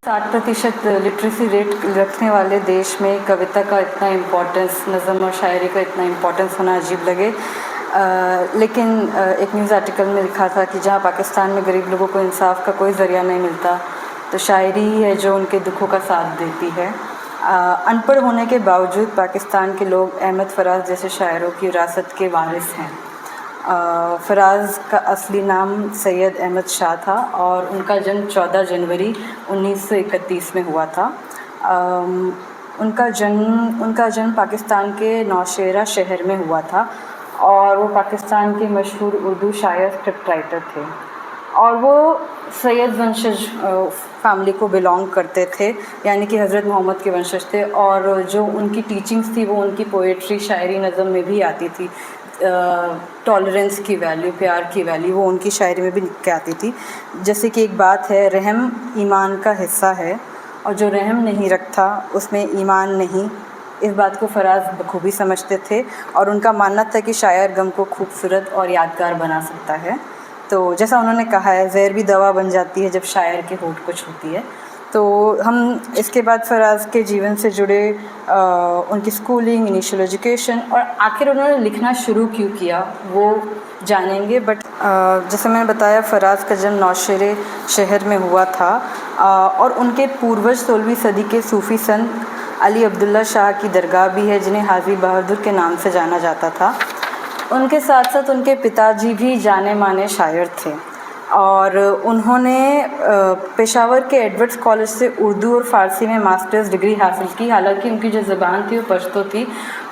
60% literacy rate रखने वाले देश में कविता का इतना इम्पोर्टेंस, नज़म और शायरी का इतना इम्पोर्टेंस होना अजीब लगे। लेकिन एक न्यूज़ आर्टिकल में लिखा था कि जहाँ पाकिस्तान में गरीब लोगों को इंसाफ का कोई ज़रिया नहीं मिलता, तो शायरी ही है जो उनके दुखों का साथ देती है। अनपढ़ होने के बावजूद पाकिस्तान के लोग अहमद फराज जैसे शायरों की विरासत के वारिस हैं। फराज का असली नाम सैयद अहमद शाह था और उनका जन्म 14 जनवरी 1931 में हुआ था। उनका जन्म पाकिस्तान के नौशेरा शहर में हुआ था और वो पाकिस्तान के मशहूर उर्दू शायर, स्क्रिप्ट राइटर थे और वो सैयद वंशज फैमिली को बिलोंग करते थे, यानी कि हज़रत मोहम्मद के वंशज थे। और जो उनकी टीचिंग्स थी वो उनकी पोएट्री, शायरी, नज़म में भी आती थी। टॉलरेंस की वैल्यू, प्यार की वैल्यू वो उनकी शायरी में भी लिख के आती थी। जैसे कि एक बात है, रहम ईमान का हिस्सा है और जो रहम नहीं रखता उसमें ईमान नहीं। इस बात को फराज बखूबी समझते थे और उनका मानना था कि शायर गम को खूबसूरत और यादगार बना सकता है। तो जैसा उन्होंने कहा है, ज़हर भी दवा बन जाती है जब शायर के होठ को छूती है। तो हम इसके बाद फराज के जीवन से जुड़े उनकी स्कूलिंग, इनिशियल एजुकेशन और आखिर उन्होंने लिखना शुरू क्यों किया वो जानेंगे। बट जैसे मैंने बताया, फराज का जन्म नौशेरे शहर में हुआ था और उनके पूर्वज 16वीं सदी के सूफ़ी संत अली अब्दुल्ला शाह की दरगाह भी है, जिन्हें हाजी बहादुर के नाम से जाना जाता था। उनके साथ साथ उनके पिताजी भी जाने माने शायर थे और उन्होंने पेशावर के एडवर्ड्स कॉलेज से उर्दू और फ़ारसी में मास्टर्स डिग्री हासिल की। हालांकि उनकी जो ज़बान थी वो पश्तो थी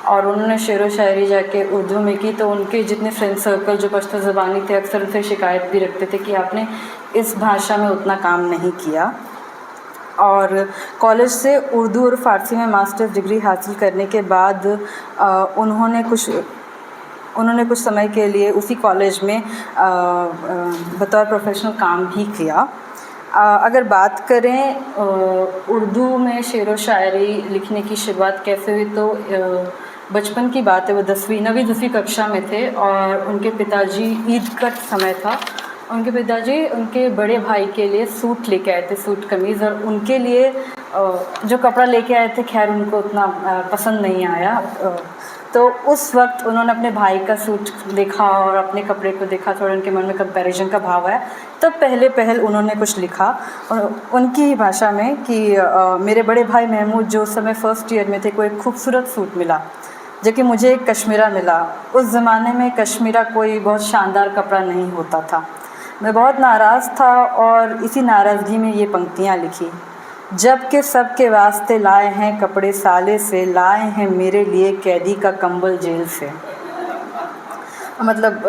और उन्होंने शेर व शायरी जाके उर्दू में की, तो उनके जितने फ्रेंड सर्कल जो पश्तो ज़बानी थे अक्सर उनसे शिकायत भी रखते थे कि आपने इस भाषा में उतना काम नहीं किया। और कॉलेज से उर्दू और फ़ारसी में मास्टर्स डिग्री हासिल करने के बाद उन्होंने कुछ समय के लिए उसी कॉलेज में बतौर प्रोफेशनल काम भी किया। अगर बात करें उर्दू में शेर व शायरी लिखने की शुरुआत कैसे हुई, तो बचपन की बात है। वो 9वीं कक्षा में थे और उनके पिताजी, ईद का समय था, उनके पिताजी उनके बड़े भाई के लिए सूट लेके आए थे, सूट कमीज़, और उनके लिए जो कपड़ा लेके आए थे खैर उनको उतना पसंद नहीं आया। तो उस वक्त उन्होंने अपने भाई का सूट देखा और अपने कपड़े को देखा, थोड़ा उनके मन में कंपैरिजन का भाव आया। तब पहल उन्होंने कुछ लिखा उनकी ही भाषा में कि मेरे बड़े भाई महमूद जो उस समय फर्स्ट ईयर में थे, को एक खूबसूरत सूट मिला जो कि मुझे एक कश्मीरा मिला। उस ज़माने में कश्मीरा कोई बहुत शानदार कपड़ा नहीं होता था। मैं बहुत नाराज़ था और इसी नाराज़गी में ये पंक्तियाँ लिखी। जब के सब के वास्ते लाए हैं कपड़े साले से, लाए हैं मेरे लिए कैदी का कंबल जेल से। मतलब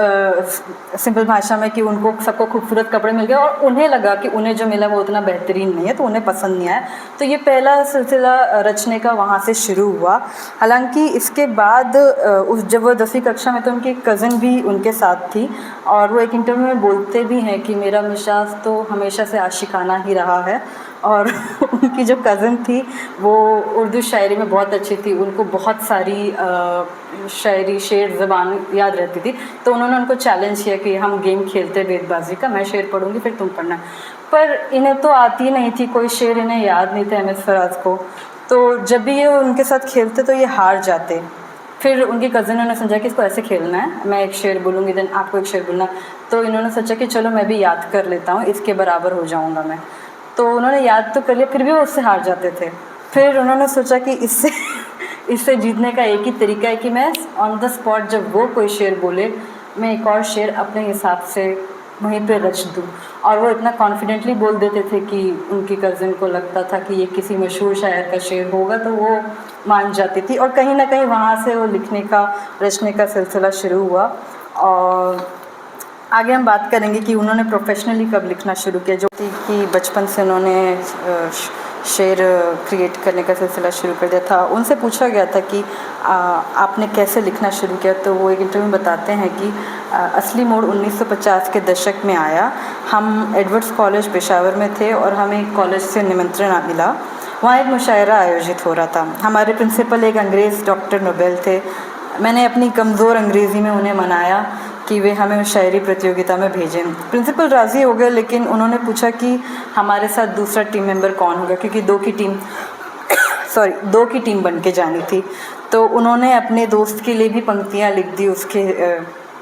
सिंपल भाषा में कि उनको सबको खूबसूरत कपड़े मिल गए और उन्हें लगा कि उन्हें जो मिला वो उतना बेहतरीन नहीं है, तो उन्हें पसंद नहीं आया। तो ये पहला सिलसिला रचने का वहाँ से शुरू हुआ। हालांकि इसके बाद जब वो 10वीं कक्षा में, तो उनकी कज़न भी उनके साथ थी और वो एक इंटरव्यू में बोलते भी हैं कि मेरा मिजाज तो हमेशा से आशिकाना ही रहा है। और उनकी जो कज़न थी वो उर्दू शायरी में बहुत अच्छी थी, उनको बहुत सारी शायरी, शेर, ज़बान याद रहती थी। तो उन्होंने उनको चैलेंज किया कि हम गेम खेलते बेतबाजी का, मैं शेर पढ़ूंगी फिर तुम पढ़ना। पर इन्हें तो आती नहीं थी कोई शेर, इन्हें याद नहीं था अहमद फराज को। तो जब भी ये उनके साथ खेलते तो ये हार जाते। फिर उनकी कज़न ने समझा कि इसको ऐसे खेलना है, मैं एक शेर बोलूँगी देन आपको एक शेर बोलना। तो इन्होंने सोचा कि चलो मैं भी याद कर लेता हूँ, इसके बराबर हो जाऊँगा मैं। तो उन्होंने याद तो कर लिया, फिर भी वो उससे हार जाते थे। फिर उन्होंने सोचा कि इससे जीतने का एक ही तरीका है कि मैं ऑन द स्पॉट जब वो कोई शेर बोले, मैं एक और शेर अपने हिसाब से वहीं पे रच दूँ। और वो इतना कॉन्फिडेंटली बोल देते थे कि उनकी कज़न को लगता था कि ये किसी मशहूर शायर का शेर होगा, तो वो मान जाती थी और कहीं ना कहीं वहाँ से वो लिखने का, रचने का सिलसिला शुरू हुआ। और आगे हम बात करेंगे कि उन्होंने प्रोफेशनली कब लिखना शुरू किया, जो कि बचपन से उन्होंने शेर क्रिएट करने का सिलसिला शुरू कर दिया था। उनसे पूछा गया था कि आपने कैसे लिखना शुरू किया, तो वो एक इंटरव्यू में बताते हैं कि असली मोड़ 1950 के दशक में आया। हम एडवर्ड्स कॉलेज पेशावर में थे और हमें कॉलेज से निमंत्रण मिला। वहाँ एक मुशायरा आयोजित हो रहा था। हमारे प्रिंसिपल एक अंग्रेज़ डॉक्टर नोबेल थे। मैंने अपनी कमज़ोर अंग्रेज़ी में उन्हें मनाया कि वे हमें उस शायरी प्रतियोगिता में भेजें। प्रिंसिपल राज़ी हो गए, लेकिन उन्होंने पूछा कि हमारे साथ दूसरा टीम मेंबर कौन होगा, क्योंकि दो की टीम बन के जानी थी। तो उन्होंने अपने दोस्त के लिए भी पंक्तियाँ लिख दी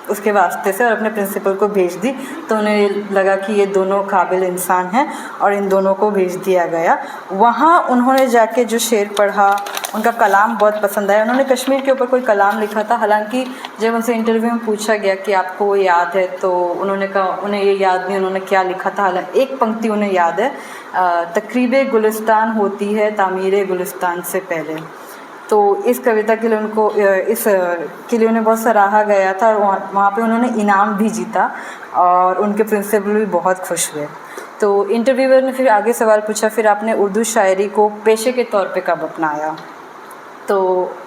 उसके वास्ते से और अपने प्रिंसिपल को भेज दी। तो उन्हें लगा कि ये दोनों काबिल इंसान हैं और इन दोनों को भेज दिया गया। वहाँ उन्होंने जाके जो शेर पढ़ा, उनका कलाम बहुत पसंद आया। उन्होंने कश्मीर के ऊपर कोई कलाम लिखा था, हालांकि जब उनसे इंटरव्यू में पूछा गया कि आपको वो याद है, तो उन्होंने कहा उन्हें ये याद नहीं उन्होंने क्या लिखा था। हालांकि एक पंक्ति उन्हें याद है, तकरीबे गुलिस्तान होती है तामीरे गुलिस्तान से पहले। तो इस कविता के लिए उन्हें बहुत सराहा गया था और वहाँ पे उन्होंने इनाम भी जीता और उनके प्रिंसिपल भी बहुत खुश हुए। तो इंटरव्यूअर ने फिर आगे सवाल पूछा, फिर आपने उर्दू शायरी को पेशे के तौर पे कब अपनाया? तो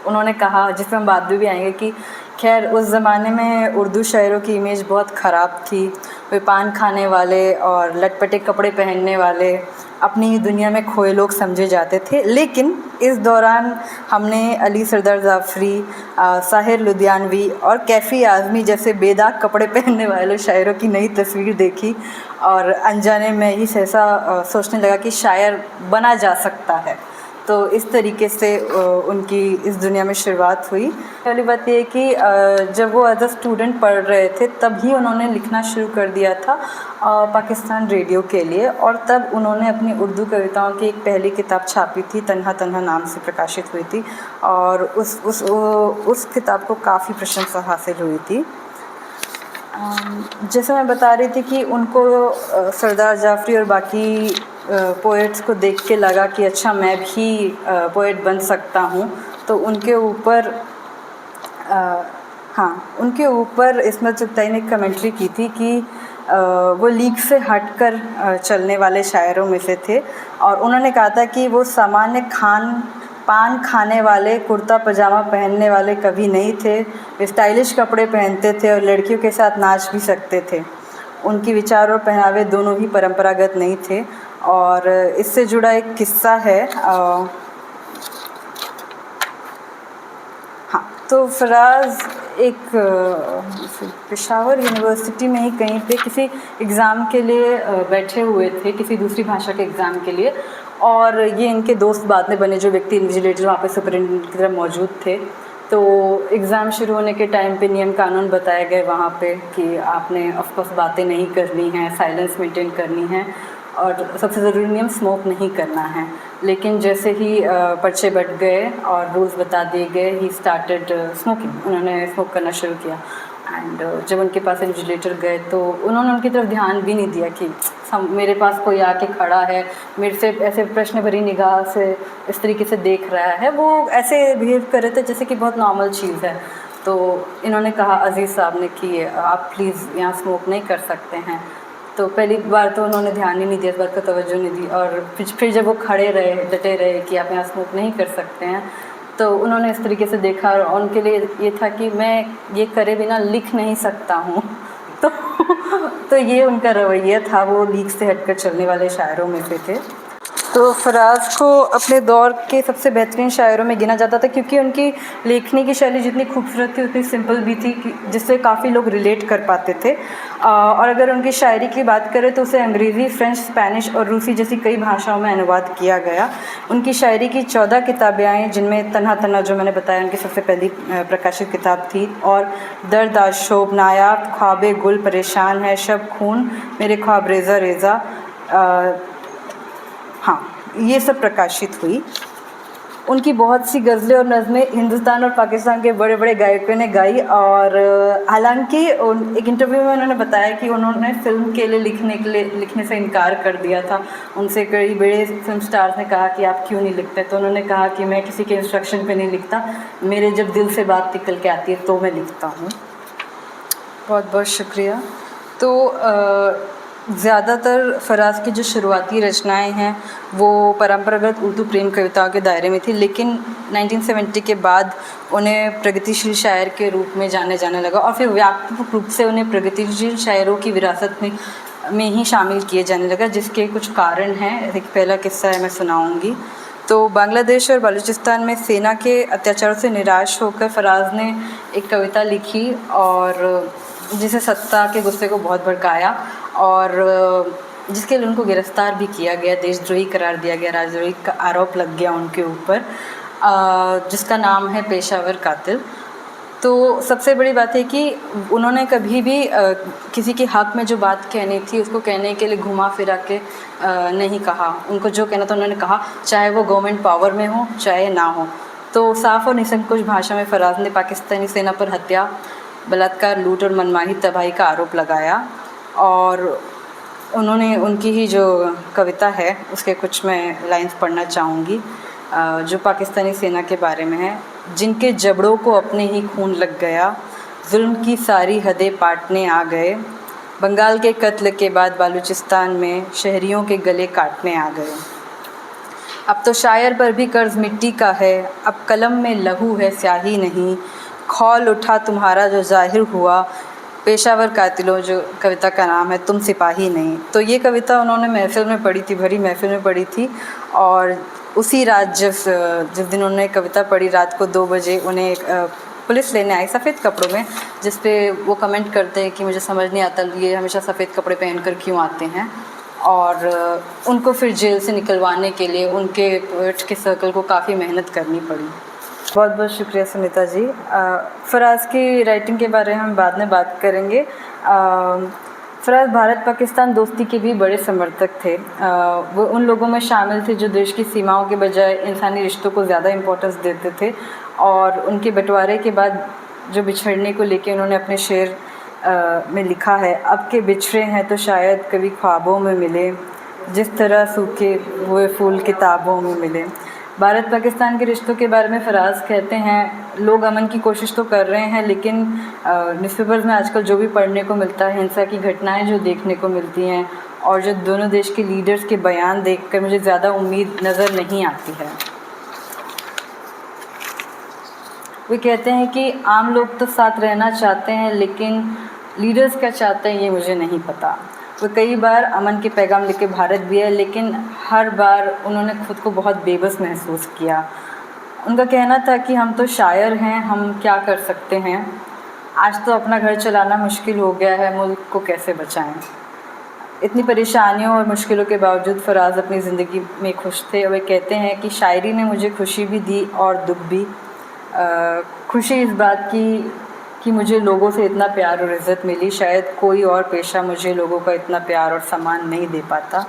उन्होंने कहा, जिसमें हम बाद में भी आएंगे, कि खैर उस ज़माने में उर्दू शायरों की इमेज बहुत ख़राब थी। वे पान खाने वाले और लटपटे कपड़े पहनने वाले अपनी ही दुनिया में खोए लोग समझे जाते थे। लेकिन इस दौरान हमने अली सरदार जाफ़री, साहिर लुधियानवी और कैफ़ी आज़मी जैसे बेदाग कपड़े पहनने वाले शायरों की नई तस्वीर देखी और अनजाने में ही सहसा सोचने लगा कि शायर बना जा सकता है। तो इस तरीके से उनकी इस दुनिया में शुरुआत हुई। पहली बात ये है कि जब वो एज अ स्टूडेंट पढ़ रहे थे तब ही उन्होंने लिखना शुरू कर दिया था पाकिस्तान रेडियो के लिए, और तब उन्होंने अपनी उर्दू कविताओं की एक पहली किताब छापी थी, तन्हा तन्हा नाम से प्रकाशित हुई थी, और उस किताब को काफ़ी प्रशंसा हासिल हुई थी। जैसे मैं बता रही थी कि उनको सरदार जाफ़री और बाकी पोएट्स को देख के लगा कि अच्छा मैं भी पोएट बन सकता हूँ। तो उनके ऊपर इस्मत चुगताई ने कमेंट्री की थी कि वो लीग से हटकर चलने वाले शायरों में से थे, और उन्होंने कहा था कि वो सामान्य पान खाने वाले, कुर्ता पजामा पहनने वाले कभी नहीं थे। वे स्टाइलिश कपड़े पहनते थे और लड़कियों के साथ नाच भी सकते थे। उनके विचार और पहनावे दोनों ही परंपरागत नहीं थे। और इससे जुड़ा एक किस्सा है। तो फराज एक पेशावर यूनिवर्सिटी में ही कहीं पे किसी एग्ज़ाम के लिए बैठे हुए थे, किसी दूसरी भाषा के एग्ज़ाम के लिए, और ये इनके दोस्त बाद में बने जो व्यक्ति इन्विजिलेटर वहाँ पे सुपरिटेंडेंट की तरह मौजूद थे। तो एग्ज़ाम शुरू होने के टाइम पे नियम कानून बताए गए वहाँ पे कि आपने ऑफकोर्स बातें नहीं करनी हैं, साइलेंस मेंटेन करनी है, और सबसे ज़रूरी नियम स्मोक नहीं करना है। लेकिन जैसे ही पर्चे बट गए और रूल्स बता दिए गए, ही स्टार्टेड स्मोकिंग, उन्होंने स्मोक करना शुरू किया। एंड जब उनके पास इन्विजिलेटर गए तो उन्होंने उनकी तरफ ध्यान भी नहीं दिया कि मेरे पास कोई आके खड़ा है, मेरे से ऐसे प्रश्न भरी निगाह से इस तरीके से देख रहा है। वो ऐसे बिहेव कर रहे थे जैसे कि बहुत नॉर्मल चीज़ है। तो इन्होंने कहा अज़ीज़ साहब ने कि आप प्लीज़ यहाँ स्मोक नहीं कर सकते हैं। तो पहली बार तो उन्होंने ध्यान ही नहीं दिया, इस बात को तवज्जो नहीं दी, और फिर जब वो खड़े रहे, डटे रहे कि आप यहाँ स्मोक नहीं कर सकते हैं, तो उन्होंने इस तरीके से देखा और उनके लिए ये था कि मैं ये करे बिना लिख नहीं सकता हूँ। तो ये उनका रवैया था, वो लीग से हटकर चलने वाले शायरों में से थे। तो फराज को अपने दौर के सबसे बेहतरीन शायरों में गिना जाता था, क्योंकि उनकी लेखनी की शैली जितनी खूबसूरत थी उतनी सिंपल भी थी, जिससे काफ़ी लोग रिलेट कर पाते थे। और अगर उनकी शायरी की बात करें तो उसे अंग्रेज़ी, फ्रेंच, स्पेनिश और रूसी जैसी कई भाषाओं में अनुवाद किया गया। उनकी शायरी की 14 किताबें आईं, जिनमें तन्हा तन्हा जो मैंने बताया उनकी सबसे पहली प्रकाशित किताब थी, और दर्द आशोब, नायाब, ख्वाबे गुल, परेशान है, शब खून, मेरे ख्वाब रेज़ा रेज़ा, ये सब प्रकाशित हुई। उनकी बहुत सी गज़लें और नज़में हिंदुस्तान और पाकिस्तान के बड़े बड़े गायकों ने गाई। और हालांकि एक इंटरव्यू में उन्होंने बताया कि उन्होंने फ़िल्म के लिए लिखने से इनकार कर दिया था। उनसे कई बड़े फिल्म स्टार्स ने कहा कि आप क्यों नहीं लिखते, तो उन्होंने कहा कि मैं किसी के इंस्ट्रक्शन पे नहीं लिखता, मेरे जब दिल से बात निकल के आती है तो मैं लिखता हूँ। बहुत बहुत शुक्रिया। तो ज़्यादातर फराज की जो शुरुआती रचनाएं हैं वो परंपरागत उर्दू प्रेम कविताओं के दायरे में थी, लेकिन 1970 के बाद उन्हें प्रगतिशील शायर के रूप में जाने जाने लगा, और फिर व्यापक रूप से उन्हें प्रगतिशील शायरों की विरासत में ही शामिल किए जाने लगा, जिसके कुछ कारण हैं। एक पहला किस्सा है, मैं सुनाऊँगी। तो बांग्लादेश और बलूचिस्तान में सेना के अत्याचारों से निराश होकर फराज ने एक कविता लिखी, और जिसे सत्ता के गुस्से को बहुत भड़काया और जिसके लिए उनको गिरफ्तार भी किया गया, देशद्रोही करार दिया गया, राजद्रोही का आरोप लग गया उनके ऊपर, जिसका नाम है पेशावर कातिल। तो सबसे बड़ी बात है कि उन्होंने कभी भी किसी के हक़ में जो बात कहनी थी उसको कहने के लिए घुमा फिरा के नहीं कहा। उनको जो कहना था उन्होंने कहा, चाहे वो गवर्नमेंट पावर में हो चाहे ना हो। तो साफ़ और निसंकोच भाषा में फराज ने पाकिस्तानी सेना पर हत्या, बलात्कार, लूट और मनमानी तबाही का आरोप लगाया। और उन्होंने उनकी ही जो कविता है उसके कुछ मैं लाइन्स पढ़ना चाहूँगी जो पाकिस्तानी सेना के बारे में है। जिनके जबड़ों को अपने ही खून लग गया, जुल्म की सारी हदें पाटने आ गए, बंगाल के कत्ल के बाद बालूचिस्तान में शहरियों के गले काटने आ गए। अब तो शायर पर भी कर्ज मिट्टी का है, अब कलम में लहू है स्याही नहीं, खौल उठा तुम्हारा जो ज़ाहिर हुआ, पेशावर कातिलों, जो कविता का नाम है तुम सिपाही नहीं। तो ये कविता उन्होंने महफ़िल में पढ़ी थी, भरी महफ़िल में पढ़ी थी। और उसी रात जिस दिन उन्होंने कविता पढ़ी, रात को 2 बजे उन्हें पुलिस लेने आई सफ़ेद कपड़ों में, जिस पे वो कमेंट करते हैं कि मुझे समझ नहीं आता ये हमेशा सफ़ेद कपड़े पहनकर क्यों आते हैं। और उनको फिर जेल से निकलवाने के लिए उनके पोएट के सर्कल को काफ़ी मेहनत करनी पड़ी। बहुत बहुत शुक्रिया सुनीता जी। फराज की राइटिंग के बारे में हम बाद में बात करेंगे। फराज भारत पाकिस्तान दोस्ती के भी बड़े समर्थक थे। वो उन लोगों में शामिल थे जो देश की सीमाओं के बजाय इंसानी रिश्तों को ज़्यादा इम्पोर्टेंस देते थे। और उनके बंटवारे के बाद जो बिछड़ने को लेके उन्होंने अपने शेर में लिखा है, अब के बिछड़े हैं तो शायद कभी ख्वाबों में मिले, जिस तरह सूखे हुए फूल किताबों में मिले। भारत पाकिस्तान के रिश्तों के बारे में फराज कहते हैं, लोग अमन की कोशिश तो कर रहे हैं, लेकिन न्यूज़पेपर्स में आजकल जो भी पढ़ने को मिलता है, हिंसा की घटनाएं जो देखने को मिलती हैं, और जो दोनों देश के लीडर्स के बयान देखकर मुझे ज़्यादा उम्मीद नज़र नहीं आती है। वे कहते हैं कि आम लोग तो साथ रहना चाहते हैं, लेकिन लीडर्स क्या चाहते हैं ये मुझे नहीं पता। वो कई बार अमन के पैगाम लेके भारत भी है, लेकिन हर बार उन्होंने खुद को बहुत बेबस महसूस किया। उनका कहना था कि हम तो शायर हैं, हम क्या कर सकते हैं, आज तो अपना घर चलाना मुश्किल हो गया है, मुल्क को कैसे बचाएं। इतनी परेशानियों और मुश्किलों के बावजूद फराज अपनी ज़िंदगी में खुश थे। वे कहते हैं कि शायरी ने मुझे खुशी भी दी और दुख भी। खुशी इस बात की कि मुझे लोगों से इतना प्यार और इज़्ज़त मिली, शायद कोई और पेशा मुझे लोगों का इतना प्यार और सम्मान नहीं दे पाता।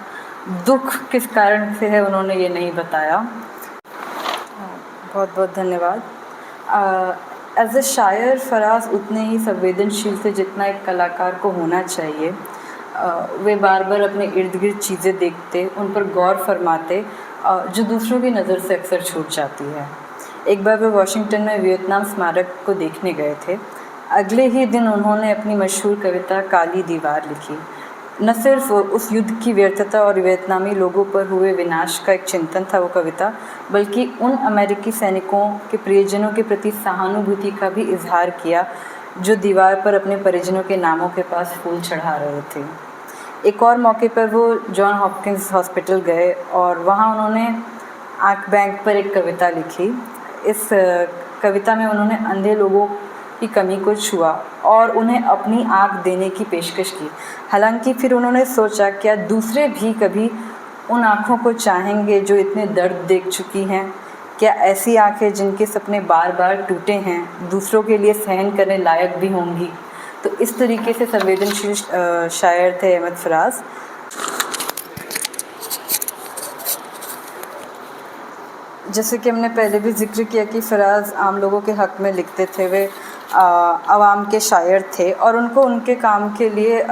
दुख किस कारण से है उन्होंने ये नहीं बताया। बहुत बहुत धन्यवाद। एज ए शायर फराज उतने ही संवेदनशील थे जितना एक कलाकार को होना चाहिए। वे बार बार अपने इर्द गिर्द चीज़ें देखते, उन पर गौर फरमाते जो दूसरों की नज़र से अक्सर छूट जाती है। एक बार वे वाशिंगटन में वियतनाम स्मारक को देखने गए थे। अगले ही दिन उन्होंने अपनी मशहूर कविता काली दीवार लिखी। न सिर्फ उस युद्ध की व्यर्थता और वियतनामी लोगों पर हुए विनाश का एक चिंतन था वो कविता, बल्कि उन अमेरिकी सैनिकों के परिजनों के प्रति सहानुभूति का भी इजहार किया जो दीवार पर अपने परिजनों के नामों के पास फूल चढ़ा रहे थे। एक और मौके पर वो जॉन हॉपकिंस हॉस्पिटल गए और वहाँ उन्होंने आँख बैंक पर एक कविता लिखी। इस कविता में उन्होंने अंधे लोगों की कमी को छुआ और उन्हें अपनी आँख देने की पेशकश की। हालांकि फिर उन्होंने सोचा, क्या दूसरे भी कभी उन आँखों को चाहेंगे जो इतने दर्द देख चुकी हैं? क्या ऐसी आँखें जिनके सपने बार बार टूटे हैं दूसरों के लिए सहन करने लायक भी होंगी? तो इस तरीके से संवेदनशील शायर थे अहमद फराज। जैसे कि हमने पहले भी जिक्र किया कि फराज आम लोगों के हक़ में लिखते थे। वे आवाम के शायर थे और उनको उनके काम के लिए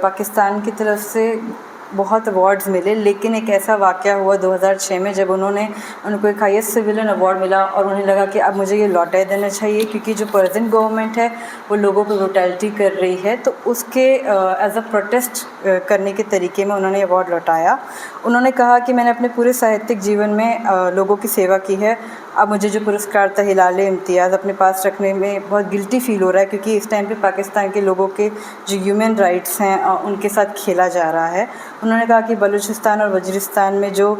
पाकिस्तान की तरफ से बहुत अवार्ड्स मिले। लेकिन एक ऐसा वाक़या हुआ 2006 में जब उनको एक हाईएस्ट सिविलियन अवार्ड मिला और उन्हें लगा कि अब मुझे ये लौटा देना चाहिए, क्योंकि जो प्रेजेंट गवर्नमेंट है वो लोगों पर ब्रुटैलिटी कर रही है। तो उसके एज अ प्रोटेस्ट करने के तरीके में उन्होंने अवार्ड लौटाया। उन्होंने कहा कि मैंने अपने पूरे साहित्यिक जीवन में लोगों की सेवा की है अब मुझे जो पुरस्कार था हिलाल इम्तियाज़ अपने पास रखने में बहुत गिल्टी फ़ील हो रहा है, क्योंकि इस टाइम पे पाकिस्तान के लोगों के जो ह्यूमन राइट्स हैं उनके साथ खेला जा रहा है। उन्होंने कहा कि बलूचिस्तान और वज़ीरिस्तान में जो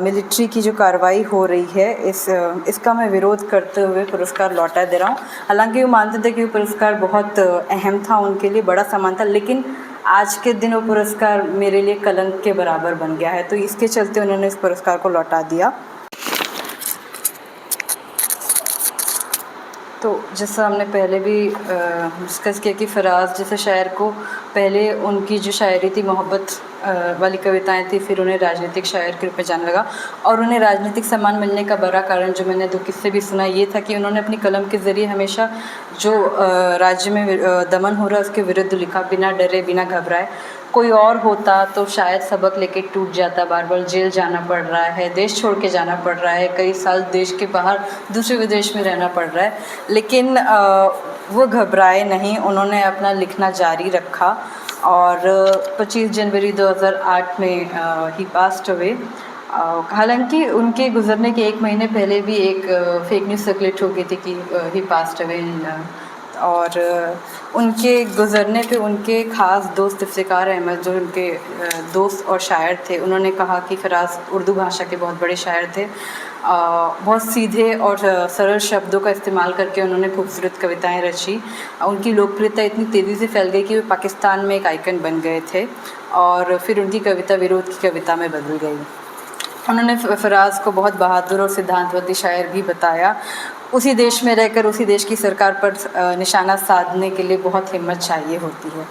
मिलिट्री की जो कार्रवाई हो रही है इसका मैं विरोध करते हुए पुरस्कार लौटा दे रहा हूँ। हालांकि वो मानते थे कि वो पुरस्कार बहुत अहम था उनके लिए, बड़ा सम्मान था, लेकिन आज के दिन वो पुरस्कार मेरे लिए कलंक के बराबर बन गया है, तो इसके चलते उन्होंने इस पुरस्कार को लौटा दिया। तो जैसा हमने पहले भी डिस्कस किया कि फ़राज़ जैसे शायर को पहले उनकी जो शायरी थी मोहब्बत वाली कविताएं थी, फिर उन्हें राजनीतिक शायर के रूप में जाने लगा, और उन्हें राजनीतिक सम्मान मिलने का बड़ा कारण जो मैंने 2 किस्से भी सुना ये था कि उन्होंने अपनी कलम के ज़रिए हमेशा जो राज्य में दमन हो रहा है उसके विरुद्ध लिखा, बिना डरे बिना घबराए। कोई और होता तो शायद सबक लेके टूट जाता, बार बार जेल जाना पड़ रहा है, देश छोड़ के जाना पड़ रहा है, कई साल देश के बाहर दूसरे विदेश में रहना पड़ रहा है, लेकिन वो घबराए नहीं, उन्होंने अपना लिखना जारी रखा। और 25 जनवरी 2008 में ही पास्ट अवे। हालांकि उनके गुजरने के 1 महीने पहले भी एक फेक न्यूज़ सर्कुलेट हो गई थी कि ही पास्ट अवे, और उनके गुज़रने पे उनके ख़ास दोस्त इफ्तिकार अहमद जो उनके दोस्त और शायर थे, उन्होंने कहा कि फ़राज़ उर्दू भाषा के बहुत बड़े शायर थे। बहुत सीधे और सरल शब्दों का इस्तेमाल करके उन्होंने खूबसूरत कविताएं रची। उनकी लोकप्रियता इतनी तेज़ी से फैल गई कि वे पाकिस्तान में एक आइकन बन गए थे, और फिर उनकी कविता विरोध की कविता में बदल गई। उन्होंने फ़राज़ को बहुत बहादुर और सिद्धांतवादी शायर भी बताया। उसी देश में रहकर उसी देश की सरकार पर निशाना साधने के लिए बहुत हिम्मत चाहिए होती है।